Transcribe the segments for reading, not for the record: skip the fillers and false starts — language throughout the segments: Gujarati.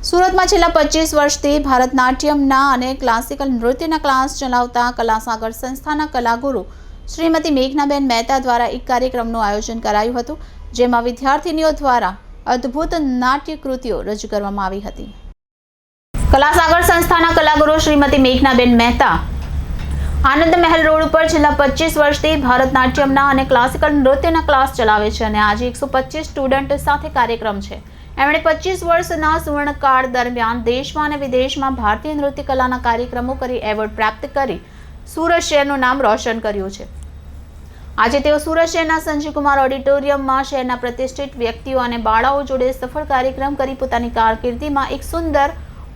સુરતમાં છેલ્લા 25 વર્ષથી ભારતનાટ્યમના અને ક્લાસિકલ નૃત્યના ક્લાસ ચલાવતા કલાસાગર સંસ્થાના કલાગુરુ શ્રીમતી મેઘનાબેન મહેતા દ્વારા એક કાર્યક્રમનું આયોજન કરાયું હતું, જેમાં વિદ્યાર્થીનીઓ દ્વારા અદ્ભુત નાટ્ય કૃતિઓ રજૂ કરવામાં આવી હતી. કલાસાગર સંસ્થાના કલાગુરુ શ્રીમતી મેઘનાબેન મહેતા આનંદ મહેલ રોડ ઉપર છેલ્લા 25 વર્ષથી ભારતનાટ્યમના અને ક્લાસિકલ નૃત્યના ક્લાસ ચલાવે છે અને આજે 125 સ્ટુડન્ટ સાથે કાર્યક્રમ છે. એમણે 25 વર્ષના સુવર્ણકાળ દરમિયાન દેશમાં અને વિદેશમાં ભારતીય નૃત્ય કલાના કાર્યક્રમો કરી એવોર્ડ પ્રાપ્ત કરી સુરત શહેરનું નામ રોશન કર્યું છે. આજે તેઓ સુરત શહેરના સંજીવકુમાર ઓડિટોરિયમમાં શહેરના પ્રતિષ્ઠિત વ્યક્તિઓ અને બાળાઓ જોડે સફળ કાર્યક્રમ કરી પોતાની કારકિર્દીમાં એક સુંદર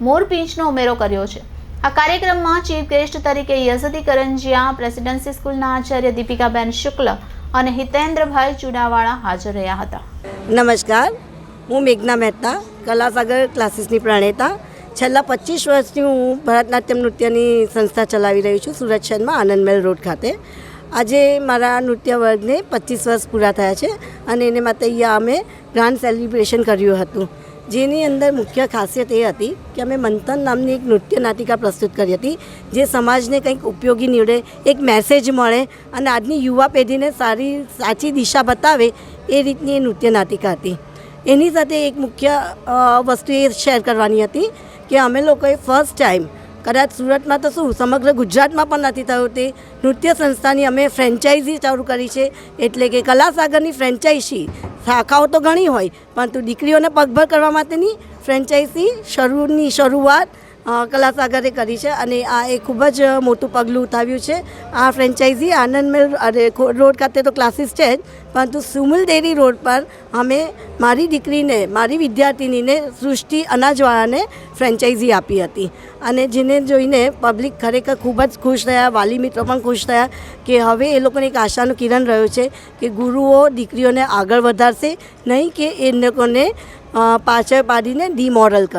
મોરપીંછનો ઉમેરો કર્યો છે. આ કાર્યક્રમમાં ચીફ ગેસ્ટ તરીકે યઝદી કરંજિયા, પ્રેસિડેન્સી સ્કૂલના આચાર્ય દીપિકાબેન શુક્લ અને હિતેન્દ્રભાઈ ચુડાવાળા હાજર રહ્યા હતા. નમસ્કાર, હું મેઘના મહેતા, કલાસાગર ક્લાસીસની પ્રણેતા. છેલ્લા 25 વર્ષથી હું ભરતનાટ્યમ નૃત્યની સંસ્થા ચલાવી રહી છું સુરત શહેરમાં આનંદ મહેલ રોડ ખાતે. આજે મારા નૃત્ય વર્ગને 25 વર્ષ પૂરા થયા છે અને એને માટે અહીંયા અમે ગ્રાન્ડ સેલિબ્રેશન કર્યું હતું, જેની અંદર મુખ્ય ખાસિયત એ હતી કે અમે મંથન નામની એક નૃત્ય નાટિકા પ્રસ્તુત કરી હતી, જે સમાજને કંઈક ઉપયોગી નીવડે, એક મેસેજ મળે અને આજની યુવા પેઢીને સાચી દિશા બતાવે એ રીતની એ નૃત્ય નાટિકા હતી. એની સાથે એક મુખ્ય વસ્તુ એ શેર કરવાની હતી કે અમે લોકોએ ફર્સ્ટ ટાઈમ, કદાચ સુરતમાં તો શું સમગ્ર ગુજરાતમાં પણ નથી થયું, તે નૃત્ય સંસ્થાની અમે ફ્રેન્ચાઇઝી ચાલુ કરી છે. એટલે કે કલાસાગરની ફ્રેન્ચાઇઝી શાખાઓ તો ઘણી હોય, પરંતુ દીકરીઓને પગભર કરવા માટેની ફ્રેન્ચાઇઝી શરૂઆત કલાસાગરે કરી છે અને આ એક ખૂબ જ મોટું પગલું ઉઠાવ્યું છે. આ ફ્રેન્ચાઇઝી આનંદ મહેલ રોડ ખાતે તો ક્લાસીસ છે જ, પરંતુ સુમુલ ડેરી રોડ પર અમે મારી દીકરીને, મારી વિદ્યાર્થીનીને, સૃષ્ટિ અનાજવાળાને ફ્રેન્ચાઇઝી આપી હતી અને જેને જોઈને પબ્લિક ખરેખર ખૂબ જ ખુશ થયા, વાલી મિત્રો પણ ખુશ થયા કે હવે એ લોકોને એક આશાનું કિરણ રહ્યું છે કે ગુરુઓ દીકરીઓને આગળ વધારશે, નહીં કે એ લોકોને પાછળ પાડીને ડિમોરલ કરશે.